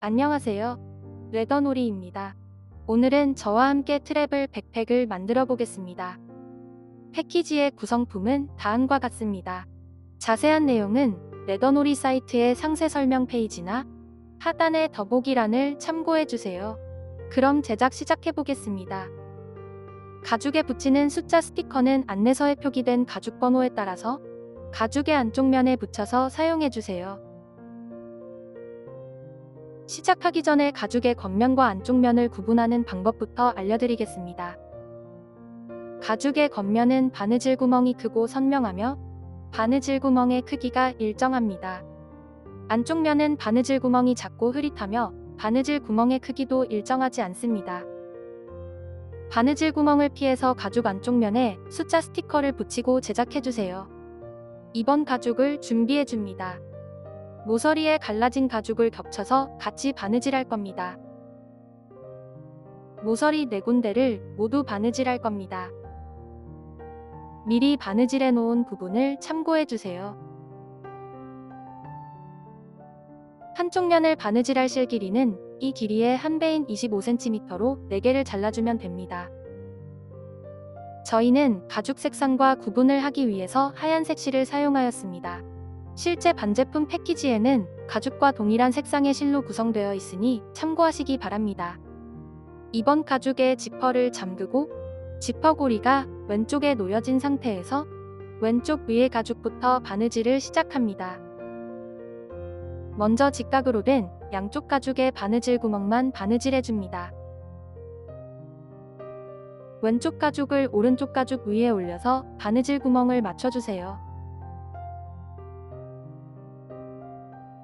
안녕하세요. 레더놀이입니다. 오늘은 저와 함께 트래블 백팩을 만들어 보겠습니다. 패키지의 구성품은 다음과 같습니다. 자세한 내용은 레더놀이 사이트의 상세 설명 페이지나 하단의 더보기란을 참고해 주세요. 그럼 제작 시작해 보겠습니다. 가죽에 붙이는 숫자 스티커는 안내서에 표기된 가죽 번호에 따라서 가죽의 안쪽 면에 붙여서 사용해 주세요. 시작하기 전에 가죽의 겉면과 안쪽 면을 구분하는 방법부터 알려드리겠습니다. 가죽의 겉면은 바느질 구멍이 크고 선명하며 바느질 구멍의 크기가 일정합니다. 안쪽 면은 바느질 구멍이 작고 흐릿하며 바느질 구멍의 크기도 일정하지 않습니다. 바느질 구멍을 피해서 가죽 안쪽 면에 숫자 스티커를 붙이고 제작해주세요. 이번 가죽을 준비해줍니다. 모서리에 갈라진 가죽을 겹쳐서 같이 바느질할 겁니다. 모서리 4군데를 모두 바느질할 겁니다. 미리 바느질해 놓은 부분을 참고해 주세요. 한쪽 면을 바느질할 실 길이는 이 길이의 한 배인 25cm로 4개를 잘라주면 됩니다. 저희는 가죽 색상과 구분을 하기 위해서 하얀색 실을 사용하였습니다. 실제 반제품 패키지에는 가죽과 동일한 색상의 실로 구성되어 있으니 참고하시기 바랍니다. 이번 가죽의 지퍼를 잠그고 지퍼고리가 왼쪽에 놓여진 상태에서 왼쪽 위의 가죽부터 바느질을 시작합니다. 먼저 직각으로 된 양쪽 가죽의 바느질 구멍만 바느질해줍니다. 왼쪽 가죽을 오른쪽 가죽 위에 올려서 바느질 구멍을 맞춰주세요.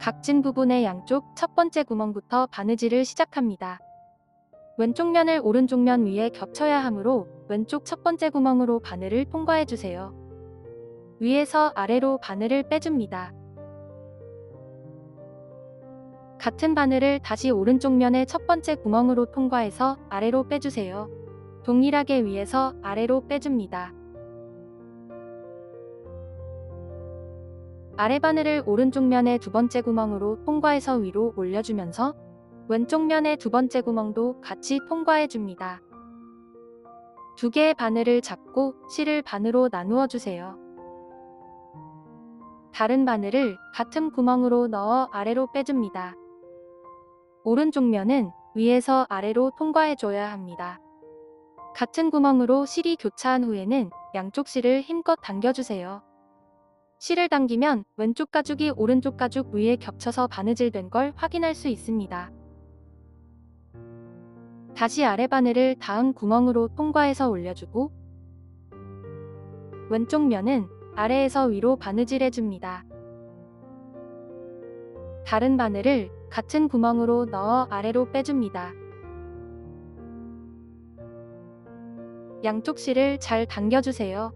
각진 부분의 양쪽 첫 번째 구멍부터 바느질을 시작합니다. 왼쪽 면을 오른쪽 면 위에 겹쳐야 하므로 왼쪽 첫 번째 구멍으로 바늘을 통과해주세요. 위에서 아래로 바늘을 빼줍니다. 같은 바늘을 다시 오른쪽 면의 첫 번째 구멍으로 통과해서 아래로 빼주세요. 동일하게 위에서 아래로 빼줍니다. 아래 바늘을 오른쪽 면의 두 번째 구멍으로 통과해서 위로 올려주면서 왼쪽 면의 두 번째 구멍도 같이 통과해줍니다. 두 개의 바늘을 잡고 실을 반으로 나누어 주세요. 다른 바늘을 같은 구멍으로 넣어 아래로 빼줍니다. 오른쪽 면은 위에서 아래로 통과해줘야 합니다. 같은 구멍으로 실이 교차한 후에는 양쪽 실을 힘껏 당겨주세요. 실을 당기면 왼쪽 가죽이 오른쪽 가죽 위에 겹쳐서 바느질된 걸 확인할 수 있습니다. 다시 아래 바늘을 다음 구멍으로 통과해서 올려주고 왼쪽 면은 아래에서 위로 바느질해줍니다. 다른 바늘을 같은 구멍으로 넣어 아래로 빼줍니다. 양쪽 실을 잘 당겨주세요.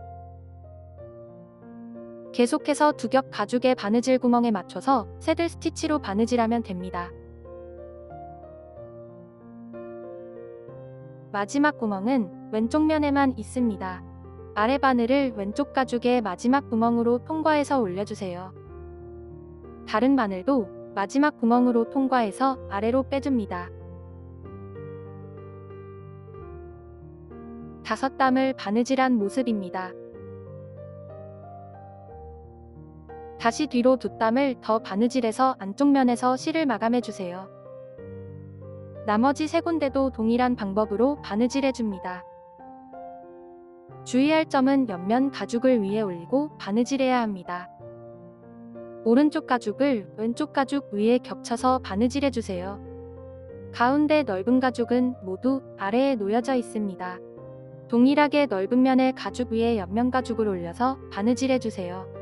계속해서 두 겹 가죽의 바느질 구멍에 맞춰서 새들 스티치로 바느질하면 됩니다. 마지막 구멍은 왼쪽 면에만 있습니다. 아래 바늘을 왼쪽 가죽의 마지막 구멍으로 통과해서 올려주세요. 다른 바늘도 마지막 구멍으로 통과해서 아래로 빼줍니다. 5땀을 바느질한 모습입니다. 다시 뒤로 2땀을 더 바느질해서 안쪽 면에서 실을 마감해주세요. 나머지 3군데도 동일한 방법으로 바느질해줍니다. 주의할 점은 옆면 가죽을 위에 올리고 바느질해야 합니다. 오른쪽 가죽을 왼쪽 가죽 위에 겹쳐서 바느질해주세요. 가운데 넓은 가죽은 모두 아래에 놓여져 있습니다. 동일하게 넓은 면의 가죽 위에 옆면 가죽을 올려서 바느질해주세요.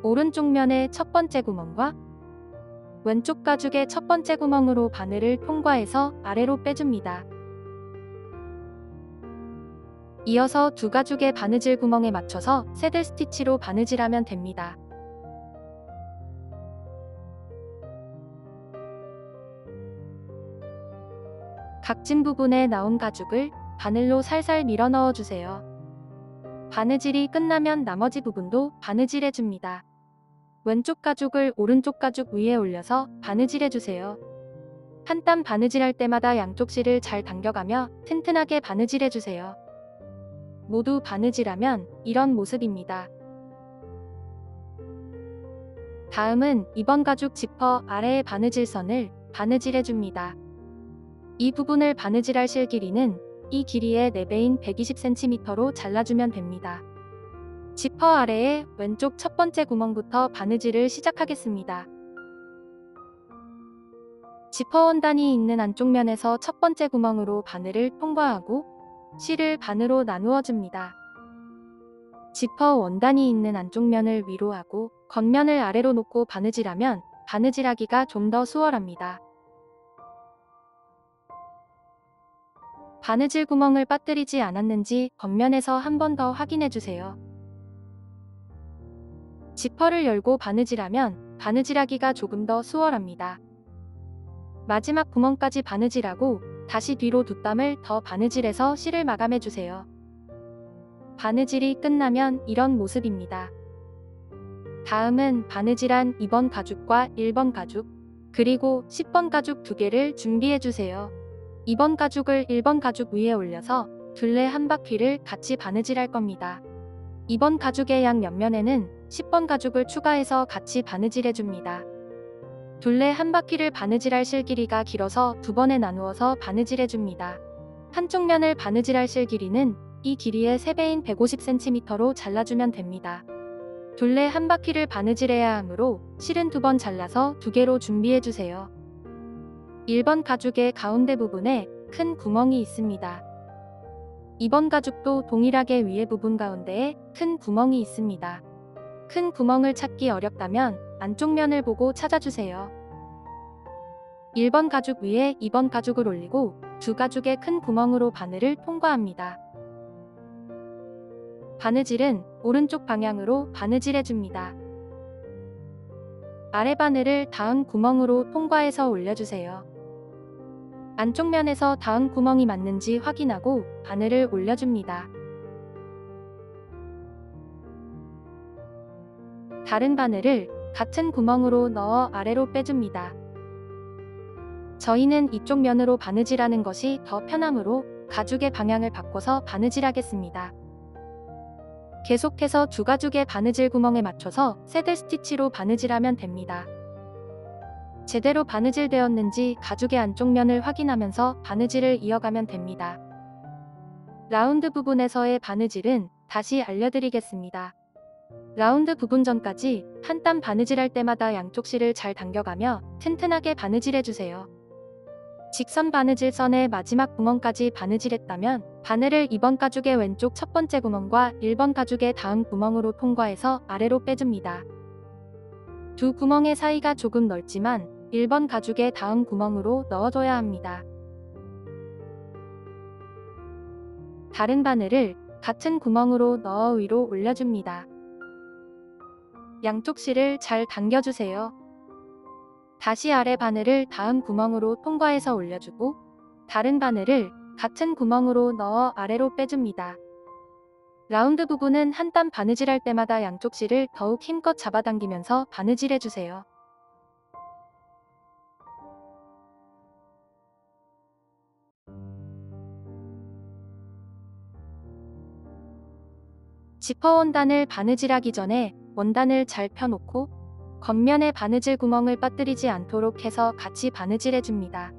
오른쪽 면의 첫 번째 구멍과 왼쪽 가죽의 첫 번째 구멍으로 바늘을 통과해서 아래로 빼줍니다. 이어서 두 가죽의 바느질 구멍에 맞춰서 새들 스티치로 바느질하면 됩니다. 각진 부분에 나온 가죽을 바늘로 살살 밀어 넣어주세요. 바느질이 끝나면 나머지 부분도 바느질해줍니다. 왼쪽 가죽을 오른쪽 가죽 위에 올려서 바느질해주세요. 한 땀 바느질할 때마다 양쪽 실을 잘 당겨가며 튼튼하게 바느질해주세요. 모두 바느질하면 이런 모습입니다. 다음은 2번 가죽 지퍼 아래의 바느질선을 바느질해줍니다. 이 부분을 바느질할 실 길이는 이 길이의 4배인 120cm로 잘라주면 됩니다. 지퍼 아래의 왼쪽 첫 번째 구멍부터 바느질을 시작하겠습니다. 지퍼 원단이 있는 안쪽 면에서 첫 번째 구멍으로 바늘을 통과하고 실을 반으로 나누어 줍니다. 지퍼 원단이 있는 안쪽 면을 위로 하고 겉면을 아래로 놓고 바느질하면 바느질하기가 좀 더 수월합니다. 바느질 구멍을 빠뜨리지 않았는지 겉면에서 한 번 더 확인해 주세요. 지퍼를 열고 바느질하면 바느질하기가 조금 더 수월합니다. 마지막 구멍까지 바느질하고 다시 뒤로 2땀을 더 바느질해서 실을 마감해 주세요. 바느질이 끝나면 이런 모습입니다. 다음은 바느질한 2번 가죽과 1번 가죽, 그리고 10번 가죽 2개를 준비해 주세요. 2번 가죽을 1번 가죽 위에 올려서 둘레 한 바퀴를 같이 바느질할 겁니다. 2번 가죽의 양 옆면에는 10번 가죽을 추가해서 같이 바느질해 줍니다. 둘레 한 바퀴를 바느질할 실 길이가 길어서 2번에 나누어서 바느질해 줍니다. 한쪽 면을 바느질할 실 길이는 이 길이의 3배인 150cm로 잘라주면 됩니다. 둘레 한 바퀴를 바느질해야 하므로 실은 2번 잘라서 2개로 준비해 주세요. 1번 가죽의 가운데 부분에 큰 구멍이 있습니다. 2번 가죽도 동일하게 위에 부분 가운데에 큰 구멍이 있습니다. 큰 구멍을 찾기 어렵다면 안쪽 면을 보고 찾아주세요. 1번 가죽 위에 2번 가죽을 올리고 두 가죽의 큰 구멍으로 바늘을 통과합니다. 바느질은 오른쪽 방향으로 바느질해줍니다. 아래 바늘을 닿은 구멍으로 통과해서 올려주세요. 안쪽 면에서 닿은 구멍이 맞는지 확인하고 바늘을 올려줍니다. 다른 바늘을 같은 구멍으로 넣어 아래로 빼줍니다. 저희는 이쪽 면으로 바느질하는 것이 더 편하므로 가죽의 방향을 바꿔서 바느질하겠습니다. 계속해서 두 가죽의 바느질 구멍에 맞춰서 새들 스티치로 바느질하면 됩니다. 제대로 바느질되었는지 가죽의 안쪽 면을 확인하면서 바느질을 이어가면 됩니다. 라운드 부분에서의 바느질은 다시 알려드리겠습니다. 라운드 부분 전까지 한 땀 바느질할 때마다 양쪽 실을 잘 당겨가며 튼튼하게 바느질해주세요. 직선 바느질선의 마지막 구멍까지 바느질했다면 바늘을 2번 가죽의 왼쪽 첫 번째 구멍과 1번 가죽의 다음 구멍으로 통과해서 아래로 빼줍니다. 두 구멍의 사이가 조금 넓지만 1번 가죽의 다음 구멍으로 넣어줘야 합니다. 다른 바늘을 같은 구멍으로 넣어 위로 올려줍니다. 양쪽 실을 잘 당겨주세요. 다시 아래 바늘을 다음 구멍으로 통과해서 올려주고 다른 바늘을 같은 구멍으로 넣어 아래로 빼줍니다. 라운드 부분은 한 땀 바느질할 때마다 양쪽 실을 더욱 힘껏 잡아당기면서 바느질해주세요. 지퍼 원단을 바느질하기 전에 원단을 잘 펴놓고 겉면에 바느질 구멍을 빠뜨리지 않도록 해서 같이 바느질해줍니다.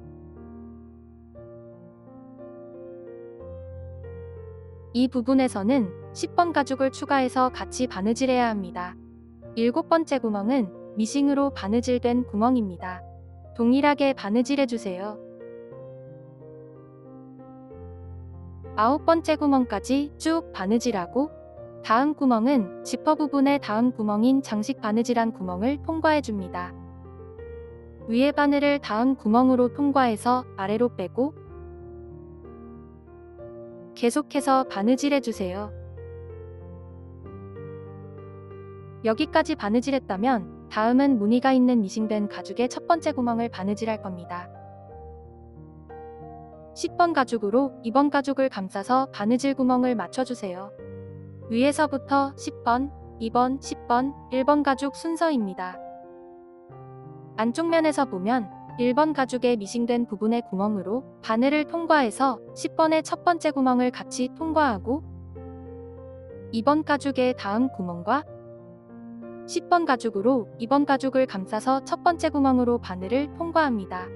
이 부분에서는 10번 가죽을 추가해서 같이 바느질해야 합니다. 7번째 구멍은 미싱으로 바느질된 구멍입니다. 동일하게 바느질해주세요. 9번째 구멍까지 쭉 바느질하고 다음 구멍은 지퍼 부분의 다음 구멍인 장식 바느질한 구멍을 통과해줍니다. 위에 바늘을 다음 구멍으로 통과해서 아래로 빼고 계속해서 바느질해주세요. 여기까지 바느질했다면 다음은 무늬가 있는 미싱된 가죽의 첫 번째 구멍을 바느질할 겁니다. 10번 가죽으로 2번 가죽을 감싸서 바느질 구멍을 맞춰주세요. 위에서부터 10번, 2번, 10번, 1번 가죽 순서입니다. 안쪽 면에서 보면 1번 가죽의 미싱된 부분의 구멍으로 바늘을 통과해서 10번의 첫 번째 구멍을 같이 통과하고 2번 가죽의 다음 구멍과 10번 가죽으로 2번 가죽을 감싸서 첫 번째 구멍으로 바늘을 통과합니다.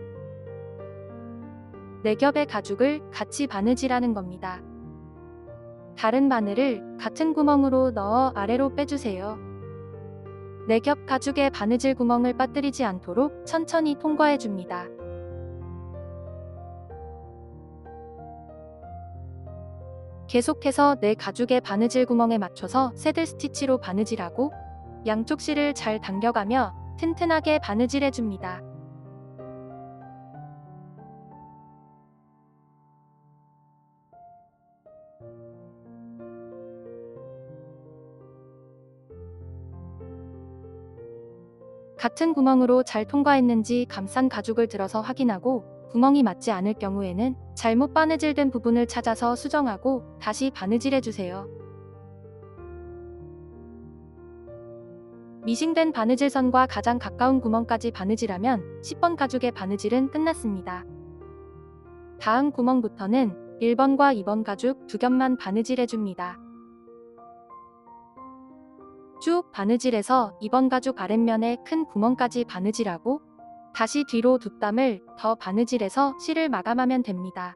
4겹의 가죽을 같이 바느질하는 겁니다. 다른 바늘을 같은 구멍으로 넣어 아래로 빼주세요. 4겹 가죽의 바느질 구멍을 빠뜨리지 않도록 천천히 통과해줍니다. 계속해서 4가죽의 바느질 구멍에 맞춰서 새들 스티치로 바느질하고 양쪽 실을 잘 당겨가며 튼튼하게 바느질해줍니다. 같은 구멍으로 잘 통과했는지 감싼 가죽을 들어서 확인하고 구멍이 맞지 않을 경우에는 잘못 바느질된 부분을 찾아서 수정하고 다시 바느질해주세요. 미싱된 바느질선과 가장 가까운 구멍까지 바느질하면 10번 가죽의 바느질은 끝났습니다. 다음 구멍부터는 1번과 2번 가죽 2겹만 바느질해줍니다. 쭉 바느질해서 2번 가죽 아랫면에 큰 구멍까지 바느질하고 다시 뒤로 2땀을 더 바느질해서 실을 마감하면 됩니다.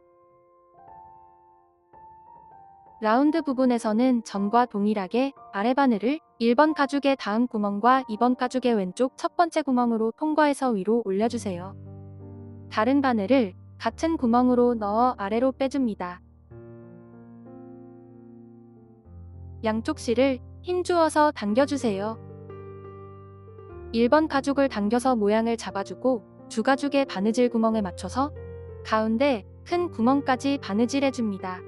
라운드 부분에서는 전과 동일하게 아래 바늘을 1번 가죽의 다음 구멍과 2번 가죽의 왼쪽 첫 번째 구멍으로 통과해서 위로 올려주세요. 다른 바늘을 같은 구멍으로 넣어 아래로 빼줍니다. 양쪽 실을 힘주어서 당겨주세요. 1번 가죽을 당겨서 모양을 잡아주고 두 가죽의 바느질 구멍에 맞춰서 가운데 큰 구멍까지 바느질해줍니다.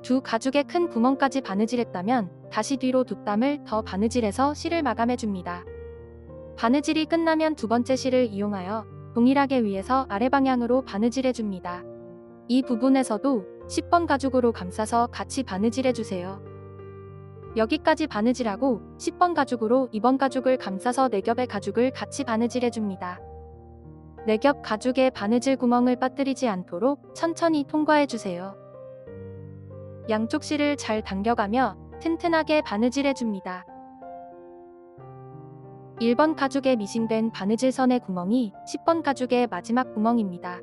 두 가죽의 큰 구멍까지 바느질했다면 다시 뒤로 2땀을 더 바느질해서 실을 마감해줍니다. 바느질이 끝나면 두 번째 실을 이용하여 동일하게 위에서 아래 방향으로 바느질해줍니다. 이 부분에서도 10번 가죽으로 감싸서 같이 바느질해주세요. 여기까지 바느질하고 10번 가죽으로 2번 가죽을 감싸서 4겹의 가죽을 같이 바느질해줍니다. 4겹 가죽의 바느질 구멍을 빠뜨리지 않도록 천천히 통과해주세요. 양쪽 실을 잘 당겨가며 튼튼하게 바느질해줍니다. 1번 가죽에 미싱된 바느질선의 구멍이 10번 가죽의 마지막 구멍입니다.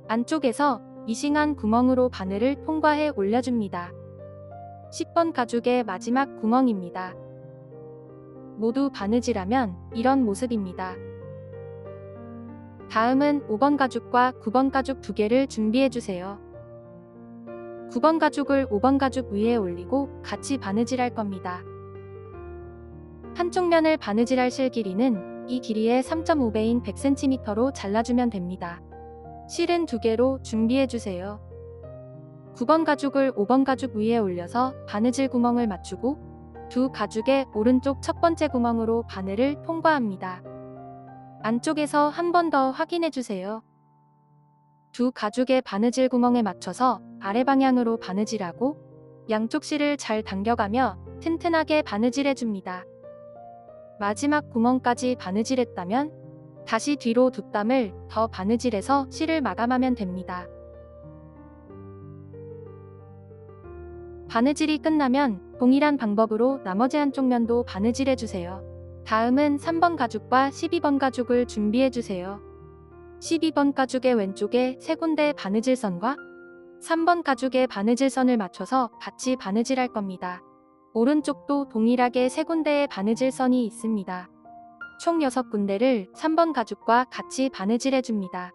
안쪽에서 미싱한 구멍으로 바늘을 통과해 올려줍니다. 10번 가죽의 마지막 구멍입니다. 모두 바느질하면 이런 모습입니다. 다음은 5번 가죽과 9번 가죽 2개를 준비해주세요. 9번 가죽을 5번 가죽 위에 올리고 같이 바느질할 겁니다. 한쪽 면을 바느질할 실 길이는 이 길이의 3.5배인 100cm로 잘라주면 됩니다. 실은 2개로 준비해주세요. 9번 가죽을 5번 가죽 위에 올려서 바느질 구멍을 맞추고 두 가죽의 오른쪽 첫 번째 구멍으로 바늘을 통과합니다. 안쪽에서 한 번 더 확인해주세요. 두 가죽의 바느질 구멍에 맞춰서 아래 방향으로 바느질하고 양쪽 실을 잘 당겨가며 튼튼하게 바느질해줍니다. 마지막 구멍까지 바느질했다면 다시 뒤로 2땀을 더 바느질해서 실을 마감하면 됩니다. 바느질이 끝나면 동일한 방법으로 나머지 한쪽 면도 바느질해주세요. 다음은 3번 가죽과 12번 가죽을 준비해주세요. 12번 가죽의 왼쪽에 3군데의 바느질선과 3번 가죽의 바느질선을 맞춰서 같이 바느질할 겁니다. 오른쪽도 동일하게 3군데의 바느질선이 있습니다. 총 6군데를 3번 가죽과 같이 바느질해줍니다.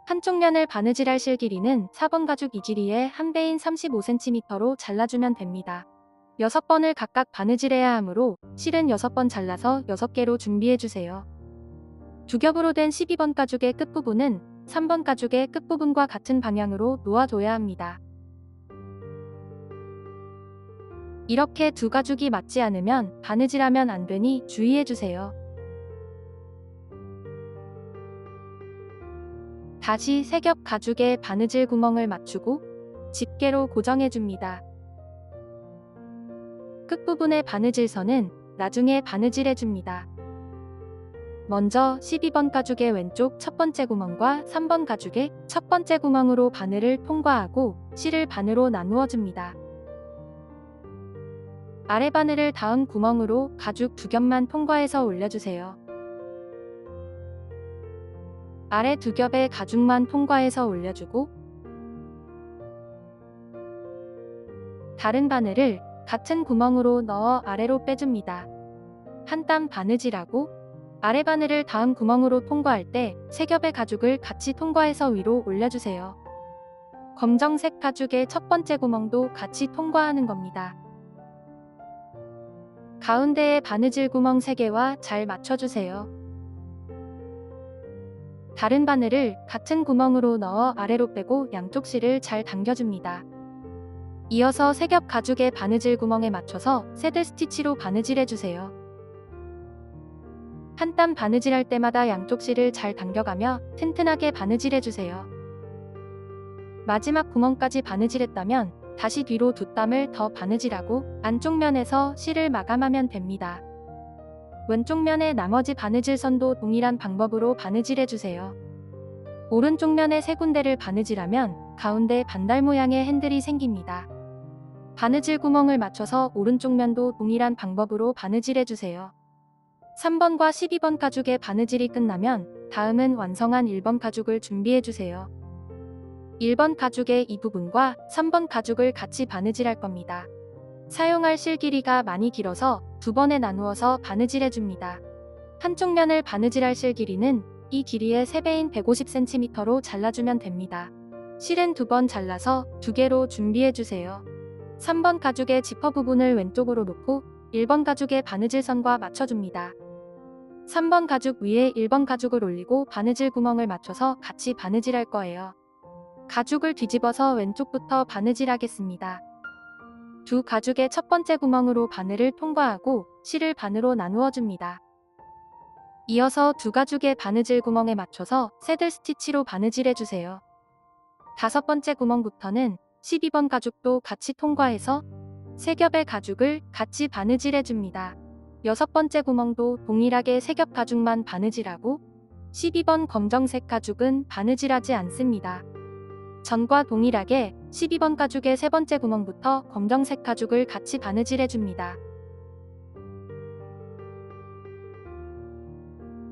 한쪽 면을 바느질할 실 길이는 4번 가죽 이 길이의 1배인 35cm로 잘라주면 됩니다. 6번을 각각 바느질해야 하므로 실은 6번 잘라서 6개로 준비해주세요. 두 겹으로 된 12번 가죽의 끝부분은 3번 가죽의 끝부분과 같은 방향으로 놓아줘야 합니다. 이렇게 두 가죽이 맞지 않으면 바느질하면 안 되니 주의해주세요. 다시 세 겹 가죽에 바느질 구멍을 맞추고 집게로 고정해줍니다. 끝부분의 바느질선은 나중에 바느질해줍니다. 먼저 12번 가죽의 왼쪽 첫 번째 구멍과 3번 가죽의 첫 번째 구멍으로 바늘을 통과하고 실을 반으로 나누어 줍니다. 아래 바늘을 닿은 구멍으로 가죽 두 겹만 통과해서 올려주세요. 아래 두 겹의 가죽만 통과해서 올려주고 다른 바늘을 같은 구멍으로 넣어 아래로 빼줍니다. 한 땀 바느질하고 아래 바늘을 닿은 구멍으로 통과할 때 세 겹의 가죽을 같이 통과해서 위로 올려주세요. 검정색 가죽의 첫 번째 구멍도 같이 통과하는 겁니다. 가운데에 바느질 구멍 3개와 잘 맞춰주세요. 다른 바늘을 같은 구멍으로 넣어 아래로 빼고 양쪽 실을 잘 당겨줍니다. 이어서 세 겹 가죽의 바느질 구멍에 맞춰서 새들 스티치로 바느질해주세요. 한 땀 바느질할 때마다 양쪽 실을 잘 당겨가며 튼튼하게 바느질해주세요. 마지막 구멍까지 바느질했다면 다시 뒤로 두 땀을 더 바느질하고 안쪽 면에서 실을 마감하면 됩니다. 왼쪽 면의 나머지 바느질선도 동일한 방법으로 바느질해주세요. 오른쪽 면에 세 군데를 바느질하면 가운데 반달 모양의 핸들이 생깁니다. 바느질 구멍을 맞춰서 오른쪽 면도 동일한 방법으로 바느질해주세요. 3번과 12번 가죽의 바느질이 끝나면 다음은 완성한 1번 가죽을 준비해주세요. 1번 가죽의 이 부분과 3번 가죽을 같이 바느질할 겁니다. 사용할 실 길이가 많이 길어서 두 번에 나누어서 바느질해줍니다. 한쪽 면을 바느질할 실 길이는 이 길이의 3배인 150cm로 잘라주면 됩니다. 실은 두 번 잘라서 두 개로 준비해주세요. 3번 가죽의 지퍼 부분을 왼쪽으로 놓고 1번 가죽의 바느질선과 맞춰줍니다. 3번 가죽 위에 1번 가죽을 올리고 바느질 구멍을 맞춰서 같이 바느질할 거예요. 가죽을 뒤집어서 왼쪽부터 바느질하겠습니다. 두 가죽의 첫 번째 구멍으로 바늘을 통과하고 실을 반으로 나누어 줍니다. 이어서 두 가죽의 바느질 구멍에 맞춰서 새들 스티치로 바느질해주세요. 다섯 번째 구멍부터는 12번 가죽도 같이 통과해서 세 겹의 가죽을 같이 바느질해줍니다. 여섯 번째 구멍도 동일하게 세 겹 가죽만 바느질하고 12번 검정색 가죽은 바느질하지 않습니다. 전과 동일하게 12번 가죽의 세 번째 구멍부터 검정색 가죽을 같이 바느질해줍니다.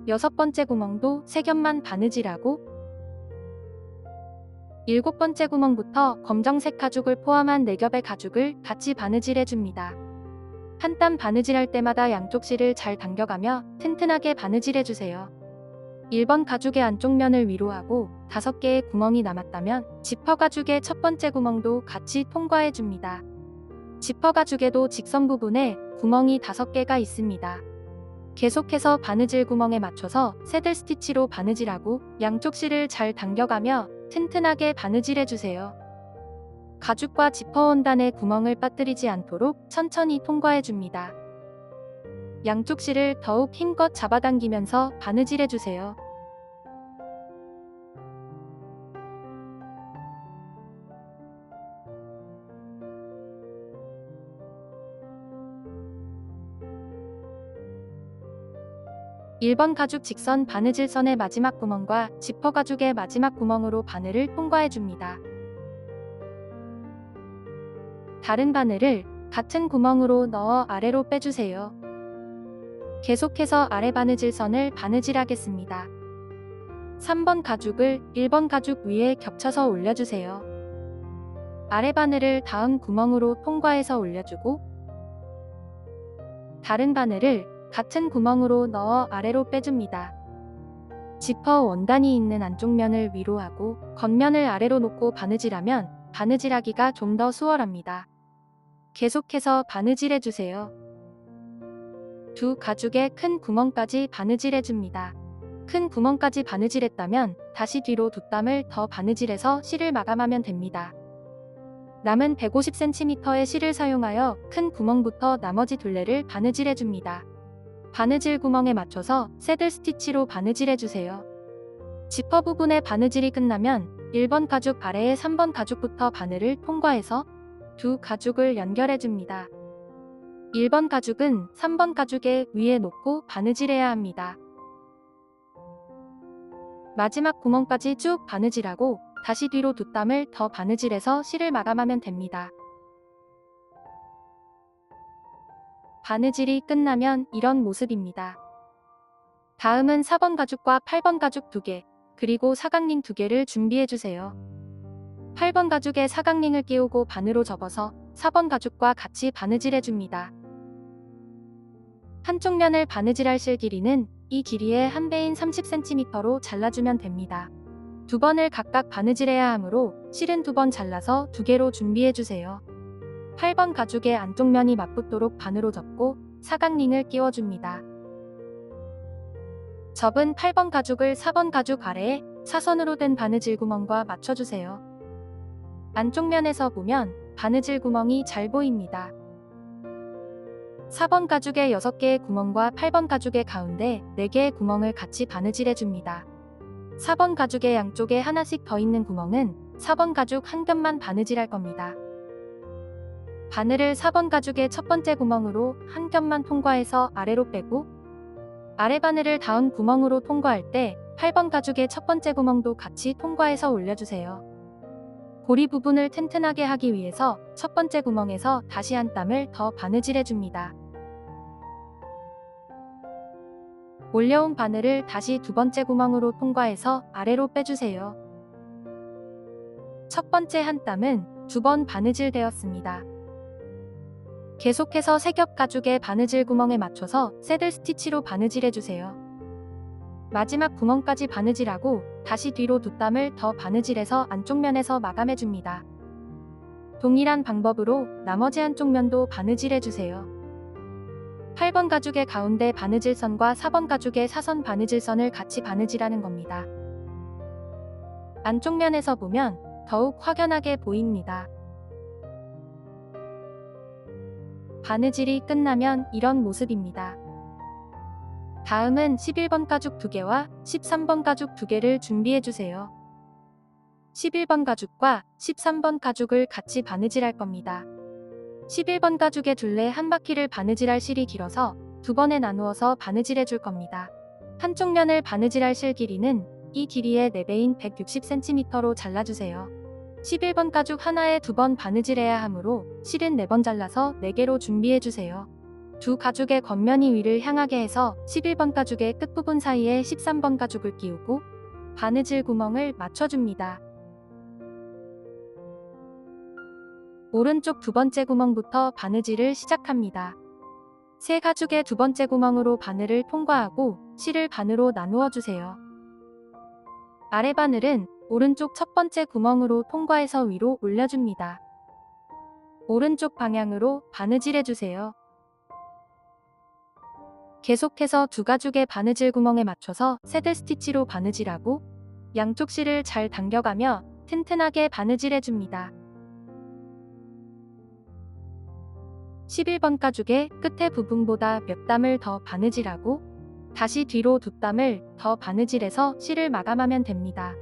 여섯 번째 구멍도 세 겹만 바느질하고 일곱 번째 구멍부터 검정색 가죽을 포함한 4겹의 가죽을 같이 바느질해줍니다. 한 땀 바느질할 때마다 양쪽 실을 잘 당겨가며 튼튼하게 바느질해주세요. 1번 가죽의 안쪽 면을 위로 하고 5개의 구멍이 남았다면 지퍼 가죽의 첫 번째 구멍도 같이 통과해줍니다. 지퍼 가죽에도 직선 부분에 구멍이 5개가 있습니다. 계속해서 바느질 구멍에 맞춰서 새들 스티치로 바느질하고 양쪽 실을 잘 당겨가며 튼튼하게 바느질해주세요. 가죽과 지퍼 원단에 구멍을 빠뜨리지 않도록 천천히 통과해줍니다. 양쪽 실을 더욱 힘껏 잡아당기면서 바느질해주세요. (1번) 가죽 직선 바느질선의 마지막 구멍과 지퍼 가죽의 마지막 구멍으로 바늘을 통과해줍니다. 다른 바늘을 같은 구멍으로 넣어 아래로 빼주세요. 계속해서 아래 바느질선을 바느질하겠습니다. 3번 가죽을 1번 가죽 위에 겹쳐서 올려주세요. 아래 바늘을 닿은 구멍으로 통과해서 올려주고 다른 바늘을 같은 구멍으로 넣어 아래로 빼줍니다. 지퍼 원단이 있는 안쪽 면을 위로 하고 겉면을 아래로 놓고 바느질하면 바느질하기가 좀 더 수월합니다. 계속해서 바느질해주세요. 두 가죽의 큰 구멍까지 바느질해줍니다. 큰 구멍까지 바느질했다면 다시 뒤로 두 땀을 더 바느질해서 실을 마감하면 됩니다. 남은 150cm의 실을 사용하여 큰 구멍부터 나머지 둘레를 바느질해줍니다. 바느질 구멍에 맞춰서 새들 스티치로 바느질해주세요. 지퍼 부분의 바느질이 끝나면 1번 가죽 아래에 3번 가죽부터 바늘을 통과해서 두 가죽을 연결해줍니다. 1번 가죽은 3번 가죽의 위에 놓고 바느질해야 합니다. 마지막 구멍까지 쭉 바느질하고 다시 뒤로 두 땀을 더 바느질해서 실을 마감하면 됩니다. 바느질이 끝나면 이런 모습입니다. 다음은 4번 가죽과 8번 가죽 2개, 그리고 사각링 2개를 준비해주세요. 8번 가죽에 사각링을 끼우고 반으로 접어서 4번 가죽과 같이 바느질해줍니다. 한쪽 면을 바느질할 실 길이는 이 길이의 한 배인 30cm로 잘라주면 됩니다. 두 번을 각각 바느질해야 하므로 실은 2번 잘라서 2개로 준비해주세요. 8번 가죽의 안쪽 면이 맞붙도록 반으로 접고 사각링을 끼워줍니다. 접은 8번 가죽을 4번 가죽 아래에 사선으로 된 바느질 구멍과 맞춰주세요. 안쪽 면에서 보면 바느질 구멍이 잘 보입니다. 4번 가죽의 6개의 구멍과 8번 가죽의 가운데 4개의 구멍을 같이 바느질해줍니다. 4번 가죽의 양쪽에 하나씩 더 있는 구멍은 4번 가죽 한 겹만 바느질할 겁니다. 바늘을 4번 가죽의 첫 번째 구멍으로 한 겹만 통과해서 아래로 빼고 아래 바늘을 다음 구멍으로 통과할 때 8번 가죽의 첫 번째 구멍도 같이 통과해서 올려주세요. 고리 부분을 튼튼하게 하기 위해서 첫 번째 구멍에서 다시 한 땀을 더 바느질해줍니다. 올려온 바늘을 다시 두 번째 구멍으로 통과해서 아래로 빼주세요. 첫 번째 한 땀은 2번 바느질 되었습니다. 계속해서 세 겹 가죽의 바느질 구멍에 맞춰서 새들 스티치로 바느질해주세요. 마지막 구멍까지 바느질하고 다시 뒤로 두 땀을 더 바느질해서 안쪽 면에서 마감해줍니다. 동일한 방법으로 나머지 한쪽 면도 바느질해주세요. 8번 가죽의 가운데 바느질선과 4번 가죽의 사선 바느질선을 같이 바느질하는 겁니다. 안쪽 면에서 보면 더욱 확연하게 보입니다. 바느질이 끝나면 이런 모습입니다. 다음은 11번 가죽 2개와 13번 가죽 2개를 준비해주세요. 11번 가죽과 13번 가죽을 같이 바느질할 겁니다. 11번 가죽의 둘레 한 바퀴를 바느질할 실이 길어서 2번에 나누어서 바느질해 줄 겁니다. 한쪽 면을 바느질할 실 길이는 이 길이의 4배인 160cm로 잘라주세요. 11번 가죽 하나에 2번 바느질해야 하므로 실은 4번 잘라서 4개로 준비해주세요. 두 가죽의 겉면이 위를 향하게 해서 11번 가죽의 끝부분 사이에 13번 가죽을 끼우고 바느질 구멍을 맞춰줍니다. 오른쪽 두 번째 구멍부터 바느질을 시작합니다. 새 가죽의 두 번째 구멍으로 바늘을 통과하고 실을 반으로 나누어 주세요. 아래 바늘은 오른쪽 첫 번째 구멍으로 통과해서 위로 올려줍니다. 오른쪽 방향으로 바느질해주세요. 계속해서 두 가죽의 바느질 구멍에 맞춰서 새들 스티치로 바느질하고 양쪽 실을 잘 당겨가며 튼튼하게 바느질해줍니다. 11번 가죽의 끝에 부분보다 몇 땀을 더 바느질하고 다시 뒤로 두 땀을 더 바느질해서 실을 마감하면 됩니다.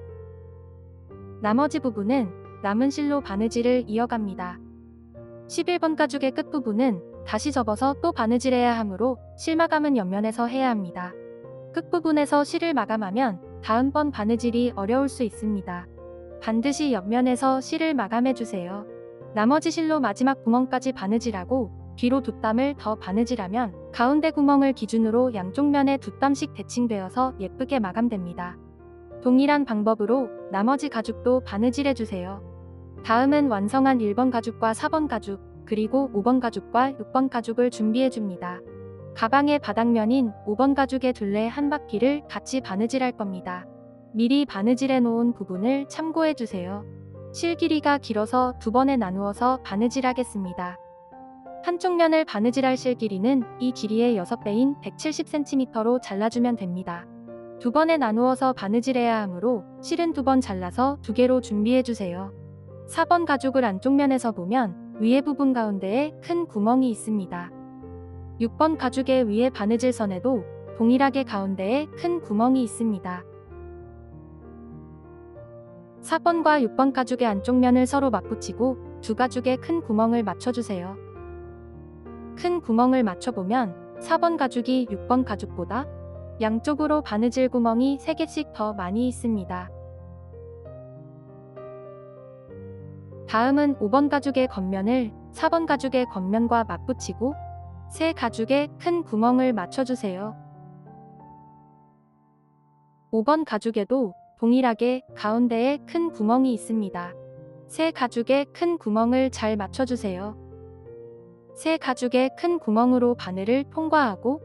나머지 부분은 남은 실로 바느질을 이어갑니다. 11번 가죽의 끝부분은 다시 접어서 또 바느질해야 하므로 실 마감은 옆면에서 해야 합니다. 끝부분에서 실을 마감하면 다음번 바느질이 어려울 수 있습니다. 반드시 옆면에서 실을 마감해주세요. 나머지 실로 마지막 구멍까지 바느질하고 뒤로 두 땀을 더 바느질하면 가운데 구멍을 기준으로 양쪽 면에 두 땀씩 대칭되어서 예쁘게 마감됩니다. 동일한 방법으로 나머지 가죽도 바느질해주세요. 다음은 완성한 1번 가죽과 4번 가죽, 그리고 5번 가죽과 6번 가죽을 준비해줍니다. 가방의 바닥면인 5번 가죽의 둘레 한 바퀴를 같이 바느질할 겁니다. 미리 바느질해 놓은 부분을 참고해주세요. 실 길이가 길어서 두 번에 나누어서 바느질하겠습니다. 한쪽 면을 바느질할 실 길이는 이 길이의 6배인 170cm로 잘라주면 됩니다. 두 번에 나누어서 바느질해야 하므로 실은 2번 잘라서 2개로 준비해주세요. 4번 가죽을 안쪽 면에서 보면 위에 부분 가운데에 큰 구멍이 있습니다. 6번 가죽의 위에 바느질 선에도 동일하게 가운데에 큰 구멍이 있습니다. 4번과 6번 가죽의 안쪽 면을 서로 맞붙이고 두 가죽에 큰 구멍을 맞춰주세요. 큰 구멍을 맞춰보면 4번 가죽이 6번 가죽보다 양쪽으로 바느질 구멍이 3개씩 더 많이 있습니다. 다음은 5번 가죽의 겉면을 4번 가죽의 겉면과 맞붙이고 세 가죽에 큰 구멍을 맞춰주세요. 5번 가죽에도 동일하게 가운데에 큰 구멍이 있습니다. 세 가죽에 큰 구멍을 잘 맞춰주세요. 세 가죽의 큰 구멍으로 바늘을 통과하고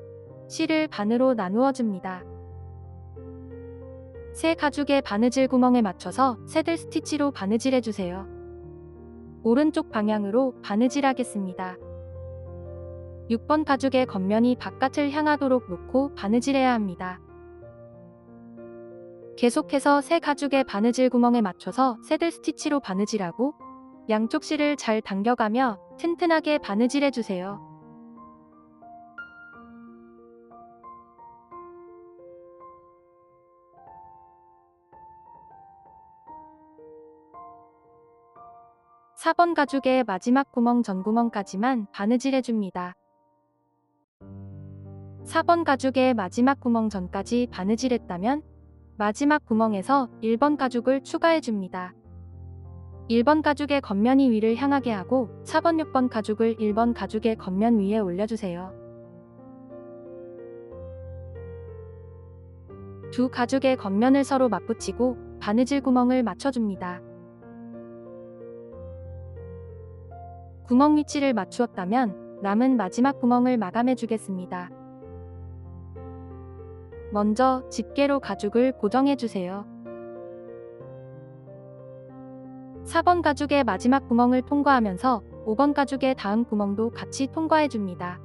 실을 반으로 나누어 줍니다. 세 가죽의 바느질 구멍에 맞춰서 새들 스티치로 바느질해 주세요. 오른쪽 방향으로 바느질하겠습니다. 6번 가죽의 겉면이 바깥을 향하도록 놓고 바느질해야 합니다. 계속해서 세 가죽의 바느질 구멍에 맞춰서 새들 스티치로 바느질하고 양쪽 실을 잘 당겨가며 튼튼하게 바느질해 주세요. (4번) 가죽의 마지막 구멍 전구멍까지만 바느질해 줍니다. 4번 가죽의 마지막 구멍 전까지 바느질했다면 마지막 구멍에서 1번 가죽을 추가해 줍니다. 1번 가죽의 겉면이 위를 향하게 하고 4번, 6번 가죽을 1번 가죽의 겉면 위에 올려주세요. 두 가죽의 겉면을 서로 맞붙이고 바느질 구멍을 맞춰줍니다. 구멍 위치를 맞추었다면 남은 마지막 구멍을 마감해 주겠습니다. 먼저 집게로 가죽을 고정해 주세요. 4번 가죽의 마지막 구멍을 통과하면서 5번 가죽의 다음 구멍도 같이 통과해 줍니다.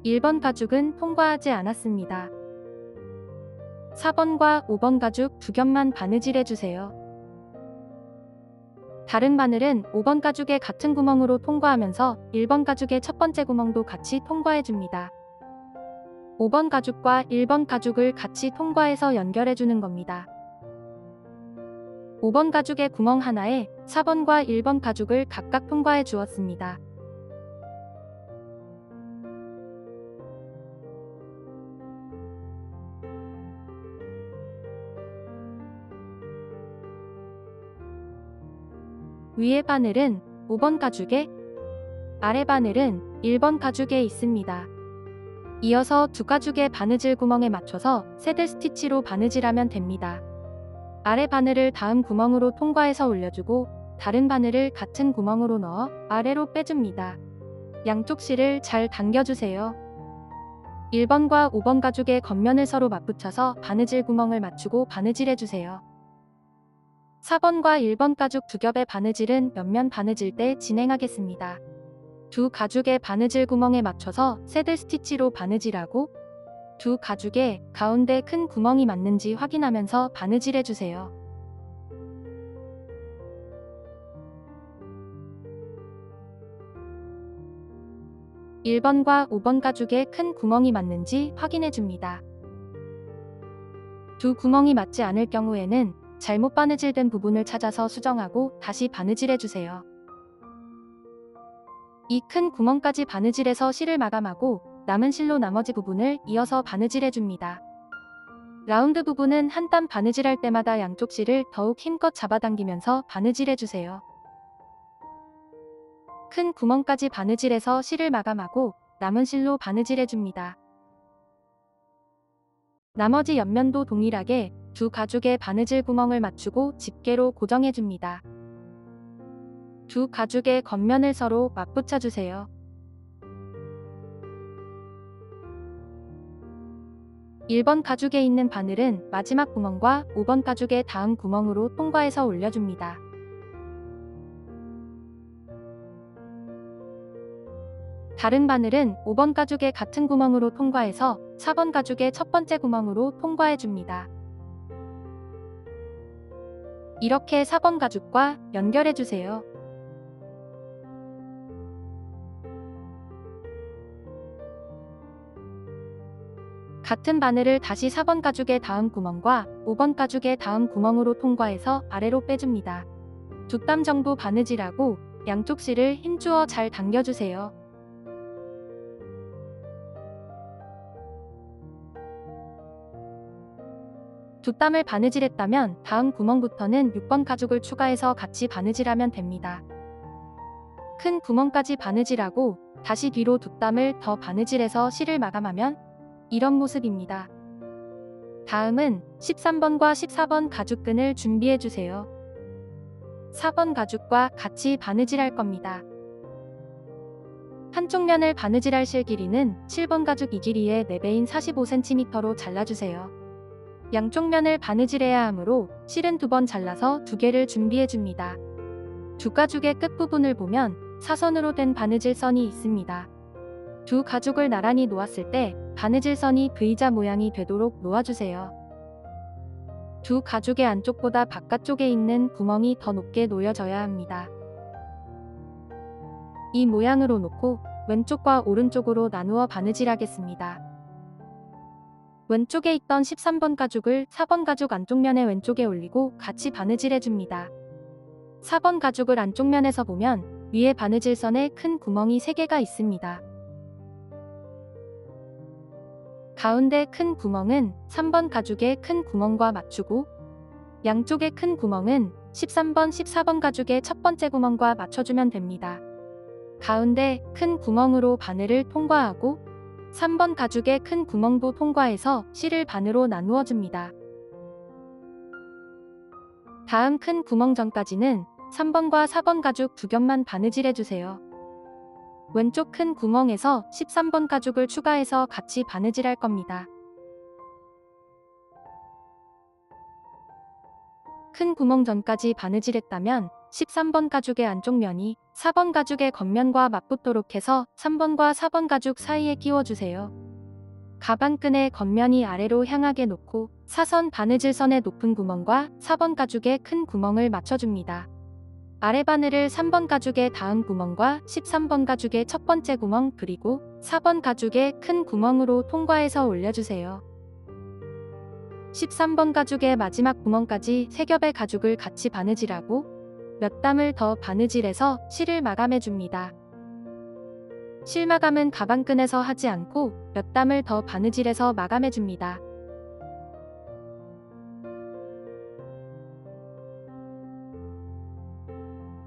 (1번) 가죽은 통과하지 않았습니다. 4번과 5번 가죽 두 겹만 바느질해 주세요. 다른 바늘은 5번 가죽의 같은 구멍으로 통과하면서 1번 가죽의 첫 번째 구멍도 같이 통과해 줍니다. 5번 가죽과 1번 가죽을 같이 통과해서 연결해 주는 겁니다. 5번 가죽의 구멍 하나에 4번과 1번 가죽을 각각 통과해 주었습니다. 위에 바늘은 5번 가죽에, 아래 바늘은 1번 가죽에 있습니다. 이어서 두 가죽의 바느질 구멍에 맞춰서 새들 스티치로 바느질하면 됩니다. 아래 바늘을 다음 구멍으로 통과해서 올려주고 다른 바늘을 같은 구멍으로 넣어 아래로 빼줍니다. 양쪽 실을 잘 당겨주세요. 1번과 5번 가죽의 겉면을 서로 맞붙여서 바느질 구멍을 맞추고 바느질해주세요. 4번과 1번 가죽 두 겹의 바느질은 옆면 바느질 때 진행하겠습니다. 두 가죽의 바느질 구멍에 맞춰서 새들 스티치로 바느질하고 두 가죽의 가운데 큰 구멍이 맞는지 확인하면서 바느질해주세요. (1번과 5번) 가죽에 큰 구멍이 맞는지 확인해줍니다. 두 구멍이 맞지 않을 경우에는 잘못 바느질된 부분을 찾아서 수정하고 다시 바느질해주세요. 이 큰 구멍까지 바느질해서 실을 마감하고 남은 실로 나머지 부분을 이어서 바느질해줍니다. 라운드 부분은 한 땀 바느질할 때마다 양쪽 실을 더욱 힘껏 잡아당기면서 바느질해주세요. 큰 구멍까지 바느질해서 실을 마감하고 남은 실로 바느질해줍니다. 나머지 옆면도 동일하게 두 가죽의 바느질 구멍을 맞추고 집게로 고정해줍니다. 두 가죽의 겉면을 서로 맞붙여주세요. 1번 가죽에 있는 바늘은 마지막 구멍과 5번 가죽의 다음 구멍으로 통과해서 올려줍니다. 다른 바늘은 5번 가죽의 같은 구멍으로 통과해서 4번 가죽의 첫 번째 구멍으로 통과해 줍니다. 이렇게 4번 가죽과 연결해 주세요. 같은 바늘을 다시 4번 가죽의 다음 구멍과 5번 가죽의 다음 구멍으로 통과해서 아래로 빼줍니다. 2땀 정도 바느질하고 양쪽 실을 힘주어 잘 당겨주세요. 두 땀을 바느질했다면 다음 구멍부터는 6번 가죽을 추가해서 같이 바느질하면 됩니다. 큰 구멍까지 바느질하고 다시 뒤로 2땀을 더 바느질해서 실을 마감하면 이런 모습입니다. 다음은 13번과 14번 가죽끈을 준비해주세요. 4번 가죽과 같이 바느질할 겁니다. 한쪽 면을 바느질할 실 길이는 7번 가죽 이 길이의 4배인 45cm로 잘라주세요. 양쪽 면을 바느질해야 하므로 실은 2번 잘라서 2개를 준비해줍니다. 두 가죽의 끝부분을 보면 사선으로 된 바느질선이 있습니다. 두 가죽을 나란히 놓았을 때 바느질선이 V자 모양이 되도록 놓아주세요. 두 가죽의 안쪽보다 바깥쪽에 있는 구멍이 더 높게 놓여져야 합니다. 이 모양으로 놓고 왼쪽과 오른쪽으로 나누어 바느질하겠습니다. 왼쪽에 있던 13번 가죽을 4번 가죽 안쪽면의 왼쪽에 올리고 같이 바느질해줍니다. 4번 가죽을 안쪽면에서 보면 위에 바느질선에 큰 구멍이 3개가 있습니다. 가운데 큰 구멍은 3번 가죽의 큰 구멍과 맞추고 양쪽의 큰 구멍은 13번, 14번 가죽의 첫 번째 구멍과 맞춰주면 됩니다. 가운데 큰 구멍으로 바늘을 통과하고 3번 가죽의 큰 구멍도 통과해서 실을 반으로 나누어 줍니다. 다음 큰 구멍 전까지는 3번과 4번 가죽 두 겹만 바느질해주세요. 왼쪽 큰 구멍에서 13번 가죽을 추가해서 같이 바느질할 겁니다. 큰 구멍 전까지 바느질했다면 13번 가죽의 안쪽 면이 4번 가죽의 겉면과 맞붙도록 해서 3번과 4번 가죽 사이에 끼워주세요. 가방끈의 겉면이 아래로 향하게 놓고 사선 바느질선의 높은 구멍과 4번 가죽의 큰 구멍을 맞춰줍니다. 아래 바늘을 3번 가죽의 다음 구멍과 13번 가죽의 첫 번째 구멍 그리고 4번 가죽의 큰 구멍으로 통과해서 올려주세요. 13번 가죽의 마지막 구멍까지 3겹의 가죽을 같이 바느질하고 몇 땀을 더 바느질해서 실을 마감해줍니다. 실 마감은 가방끈에서 하지 않고 몇 땀을 더 바느질해서 마감해줍니다.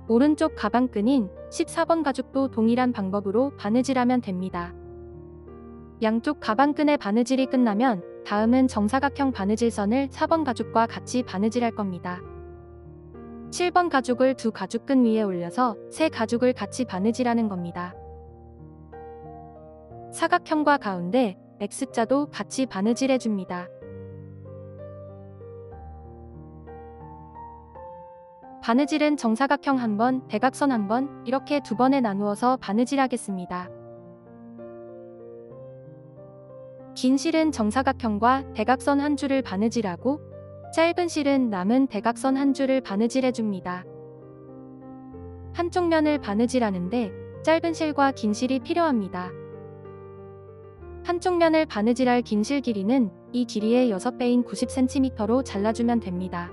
오른쪽 가방끈인 14번 가죽도 동일한 방법으로 바느질하면 됩니다. 양쪽 가방끈의 바느질이 끝나면 다음은 정사각형 바느질선을 4번 가죽과 같이 바느질할 겁니다. 7번 가죽을 두 가죽끈 위에 올려서 세 가죽을 같이 바느질하는 겁니다. 사각형과 가운데 X자도 같이 바느질해줍니다. 바느질은 정사각형 1번, 대각선 1번 이렇게 2번에 나누어서 바느질하겠습니다. 긴 실은 정사각형과 대각선 한 줄을 바느질하고 짧은 실은 남은 대각선 한 줄을 바느질해줍니다. 한쪽 면을 바느질하는데 짧은 실과 긴 실이 필요합니다. 한쪽 면을 바느질할 긴 실 길이는 이 길이의 6배인 90cm로 잘라주면 됩니다.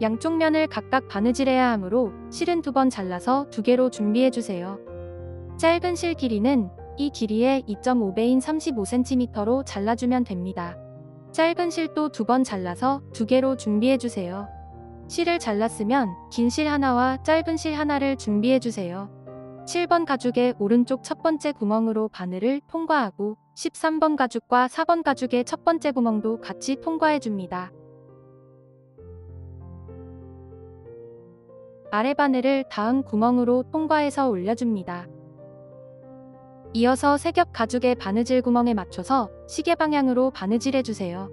양쪽 면을 각각 바느질해야 하므로 실은 2번 잘라서 2개로 준비해주세요. 짧은 실 길이는 이 길이의 2.5배인 35cm로 잘라주면 됩니다. 짧은 실도 2번 잘라서 2개로 준비해주세요. 실을 잘랐으면 긴 실 하나와 짧은 실 하나를 준비해주세요. 7번 가죽의 오른쪽 첫 번째 구멍으로 바늘을 통과하고 13번 가죽과 4번 가죽의 첫 번째 구멍도 같이 통과해줍니다. 아래 바늘을 다음 구멍으로 통과해서 올려줍니다. 이어서 3겹 가죽의 바느질 구멍에 맞춰서 시계 방향으로 바느질해주세요.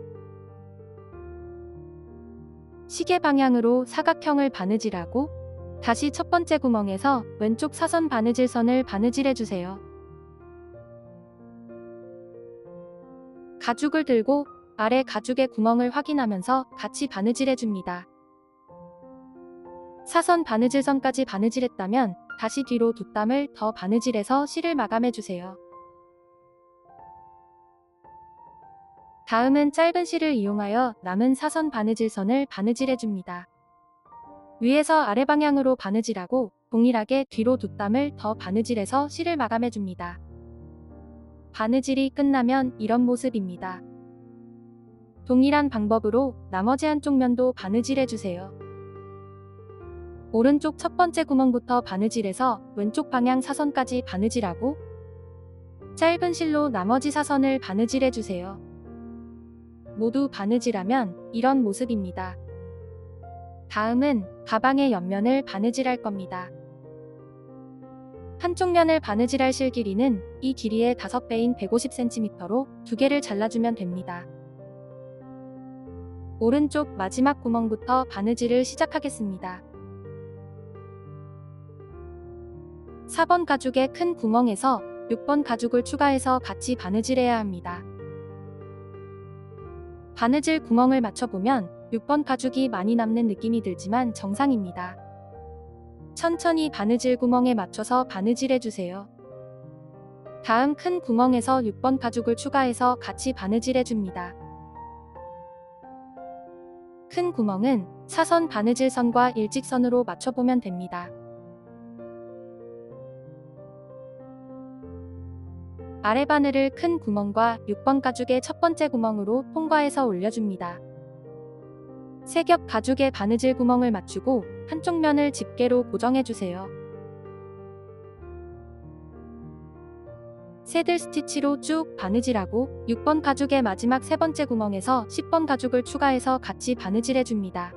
시계 방향으로 사각형을 바느질하고 다시 첫 번째 구멍에서 왼쪽 사선 바느질선을 바느질해주세요. 가죽을 들고 아래 가죽의 구멍을 확인하면서 같이 바느질해줍니다. 사선 바느질선까지 바느질했다면 다시 뒤로 뒷땀을 더 바느질해서 실을 마감해주세요. 다음은 짧은 실을 이용하여 남은 사선 바느질선을 바느질해줍니다. 위에서 아래 방향으로 바느질하고 동일하게 뒤로 뒷땀을 더 바느질해서 실을 마감해줍니다. 바느질이 끝나면 이런 모습입니다. 동일한 방법으로 나머지 한쪽 면도 바느질해주세요. 오른쪽 첫 번째 구멍부터 바느질해서 왼쪽 방향 사선까지 바느질하고 짧은 실로 나머지 사선을 바느질해주세요. 모두 바느질하면 이런 모습입니다. 다음은 가방의 옆면을 바느질할 겁니다. 한쪽 면을 바느질할 실 길이는 이 길이의 5배인 150cm로 2개를 잘라주면 됩니다. 오른쪽 마지막 구멍부터 바느질을 시작하겠습니다. 4번 가죽의 큰 구멍에서 6번 가죽을 추가해서 같이 바느질해야 합니다. 바느질 구멍을 맞춰보면 6번 가죽이 많이 남는 느낌이 들지만 정상입니다. 천천히 바느질 구멍에 맞춰서 바느질해주세요. 다음 큰 구멍에서 6번 가죽을 추가해서 같이 바느질해줍니다. 큰 구멍은 사선 바느질선과 일직선으로 맞춰보면 됩니다. 아래 바늘을 큰 구멍과 6번 가죽의 첫 번째 구멍으로 통과해서 올려줍니다. 세 겹 가죽의 바느질 구멍을 맞추고 한쪽 면을 집게로 고정해주세요. 새들 스티치로 쭉 바느질하고 6번 가죽의 마지막 세 번째 구멍에서 10번 가죽을 추가해서 같이 바느질해줍니다.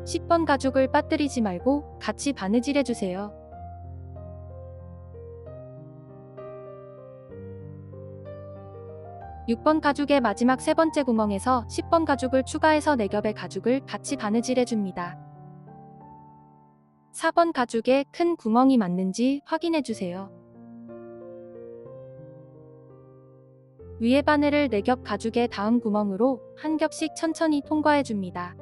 10번 가죽을 빠뜨리지 말고 같이 바느질해주세요. 6번 가죽의 마지막 세 번째 구멍에서 10번 가죽을 추가해서 4겹의 가죽을 같이 바느질해줍니다. 4번 가죽에 큰 구멍이 맞는지 확인해주세요. 위에 바늘을 4겹 가죽의 다음 구멍으로 한 겹씩 천천히 통과해줍니다.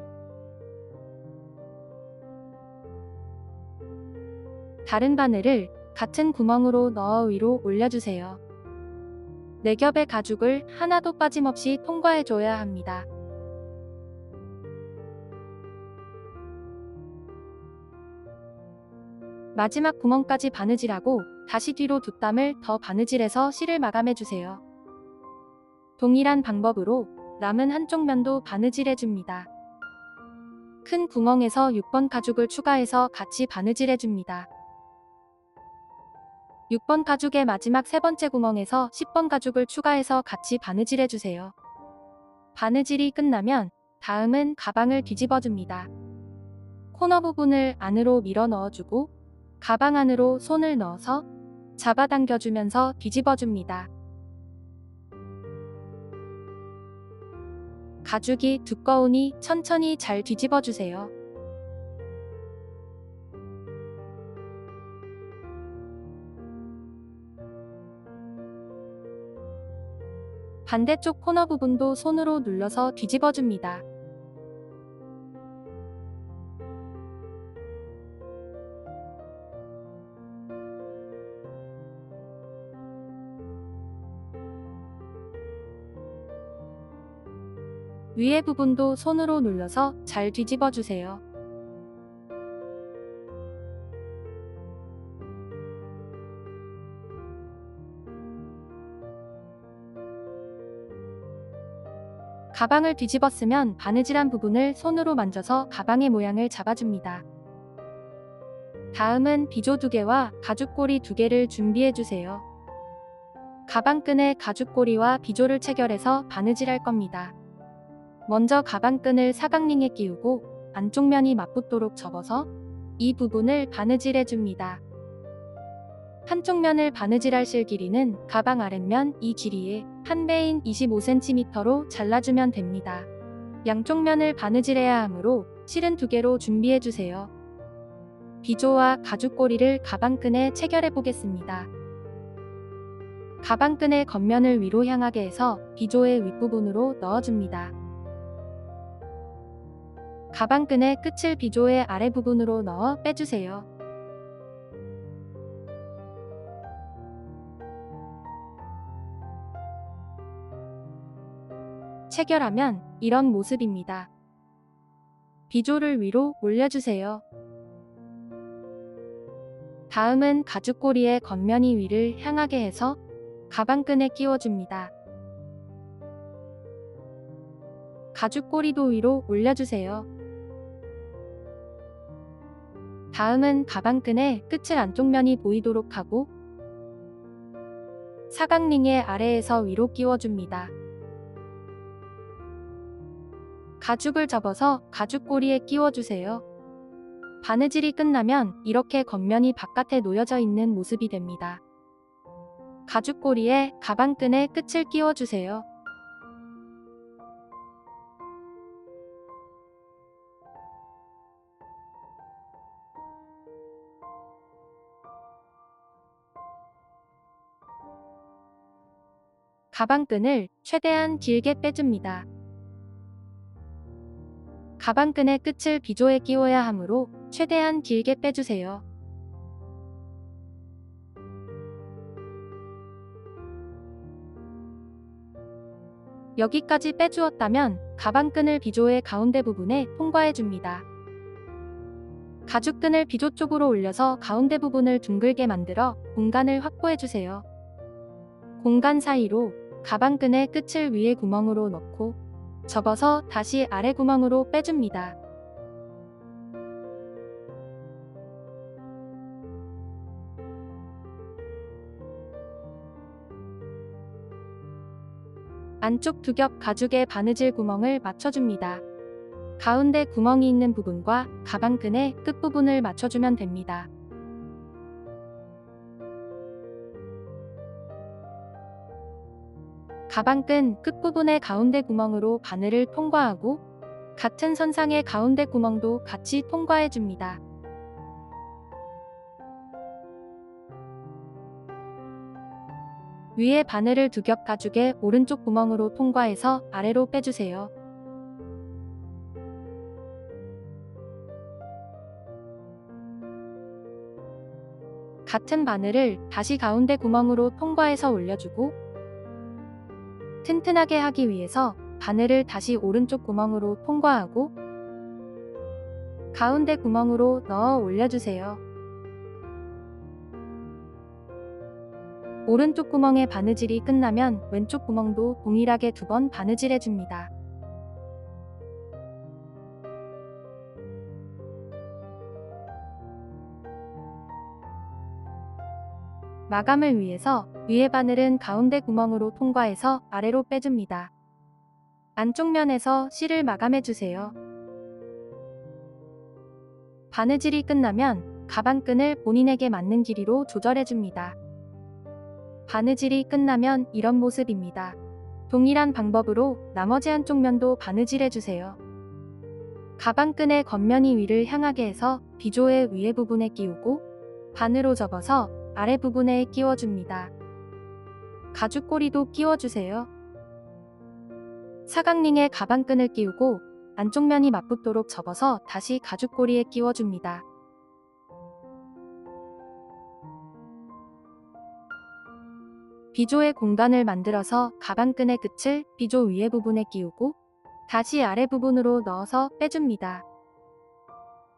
다른 바늘을 같은 구멍으로 넣어 위로 올려주세요. 4겹의 가죽을 하나도 빠짐없이 통과해줘야 합니다. 마지막 구멍까지 바느질하고 다시 뒤로 뒷땀을 더 바느질해서 실을 마감해주세요. 동일한 방법으로 남은 한쪽 면도 바느질해줍니다. 큰 구멍에서 6번 가죽을 추가해서 같이 바느질해줍니다. 6번 가죽의 마지막 세 번째 구멍에서 10번 가죽을 추가해서 같이 바느질해주세요. 바느질이 끝나면 다음은 가방을 뒤집어줍니다. 코너 부분을 안으로 밀어 넣어주고 가방 안으로 손을 넣어서 잡아당겨주면서 뒤집어줍니다. 가죽이 두꺼우니 천천히 잘 뒤집어주세요. 반대쪽 코너 부분도 손으로 눌러서 뒤집어줍니다. 위에 부분도 손으로 눌러서 잘 뒤집어주세요. 가방을 뒤집었으면 바느질한 부분을 손으로 만져서 가방의 모양을 잡아줍니다. 다음은 비조 2개와 가죽고리 2개를 준비해주세요. 가방끈에 가죽고리와 비조를 체결해서 바느질할 겁니다. 먼저 가방끈을 사각링에 끼우고 안쪽 면이 맞붙도록 접어서 이 부분을 바느질해줍니다. 한쪽 면을 바느질할 실 길이는 가방 아랫면 이 길이의 1배인 25cm로 잘라주면 됩니다. 양쪽 면을 바느질해야 하므로 실은 2개로 준비해주세요. 비조와 가죽고리를 가방끈에 체결해 보겠습니다. 가방끈의 겉면을 위로 향하게 해서 비조의 윗부분으로 넣어줍니다. 가방끈의 끝을 비조의 아래부분으로 넣어 빼주세요. 체결하면 이런 모습입니다. 비조를 위로 올려주세요. 다음은 가죽꼬리의 겉면이 위를 향하게 해서 가방끈에 끼워줍니다. 가죽꼬리도 위로 올려주세요. 다음은 가방끈의 끝을 안쪽 면이 보이도록 하고 사각링의 아래에서 위로 끼워줍니다. 가죽을 접어서 가죽꼬리에 끼워주세요. 바느질이 끝나면 이렇게 겉면이 바깥에 놓여져 있는 모습이 됩니다. 가죽꼬리에 가방끈의 끝을 끼워주세요. 가방끈을 최대한 길게 빼줍니다. 가방끈의 끝을 비조에 끼워야 하므로 최대한 길게 빼주세요. 여기까지 빼주었다면 가방끈을 비조의 가운데 부분에 통과해줍니다. 가죽끈을 비조 쪽으로 올려서 가운데 부분을 둥글게 만들어 공간을 확보해주세요. 공간 사이로 가방끈의 끝을 위에 구멍으로 넣고 접어서 다시 아래 구멍으로 빼줍니다. 안쪽 두 겹 가죽의 바느질 구멍을 맞춰줍니다. 가운데 구멍이 있는 부분과 가방끈의 끝부분을 맞춰주면 됩니다. 가방끈 끝부분의 가운데 구멍으로 바늘을 통과하고 같은 선상의 가운데 구멍도 같이 통과해줍니다. 위에 바늘을 두 겹 가죽의 오른쪽 구멍으로 통과해서 아래로 빼주세요. 같은 바늘을 다시 가운데 구멍으로 통과해서 올려주고 튼튼하게 하기 위해서 바늘을 다시 오른쪽 구멍으로 통과하고 가운데 구멍으로 넣어 올려주세요. 오른쪽 구멍의 바느질이 끝나면 왼쪽 구멍도 동일하게 2번 바느질해줍니다. 마감을 위해서 위에 바늘은 가운데 구멍으로 통과해서 아래로 빼줍니다. 안쪽 면에서 실을 마감해주세요. 바느질이 끝나면 가방끈을 본인에게 맞는 길이로 조절해줍니다. 바느질이 끝나면 이런 모습입니다. 동일한 방법으로 나머지 한쪽 면도 바느질해주세요. 가방끈의 겉면이 위를 향하게 해서 비조의 위에 부분에 끼우고 반으로 접어서 아래 부분에 끼워줍니다. 가죽꼬리도 끼워주세요. 사각링에 가방끈을 끼우고 안쪽 면이 맞붙도록 접어서 다시 가죽꼬리에 끼워줍니다. 비조의 공간을 만들어서 가방끈의 끝을 비조 위에 부분에 끼우고 다시 아래 부분으로 넣어서 빼줍니다.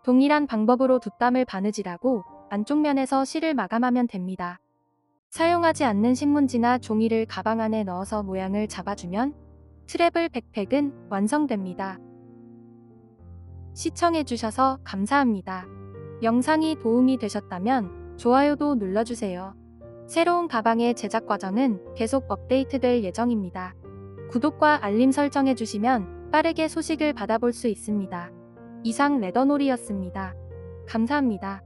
동일한 방법으로 뒷담을 바느질하고 안쪽 면에서 실을 마감하면 됩니다. 사용하지 않는 신문지나 종이를 가방 안에 넣어서 모양을 잡아주면 트래블 백팩은 완성됩니다. 시청해주셔서 감사합니다. 영상이 도움이 되셨다면 좋아요도 눌러주세요. 새로운 가방의 제작 과정은 계속 업데이트될 예정입니다. 구독과 알림 설정해주시면 빠르게 소식을 받아볼 수 있습니다. 이상 레더놀이였습니다. 감사합니다.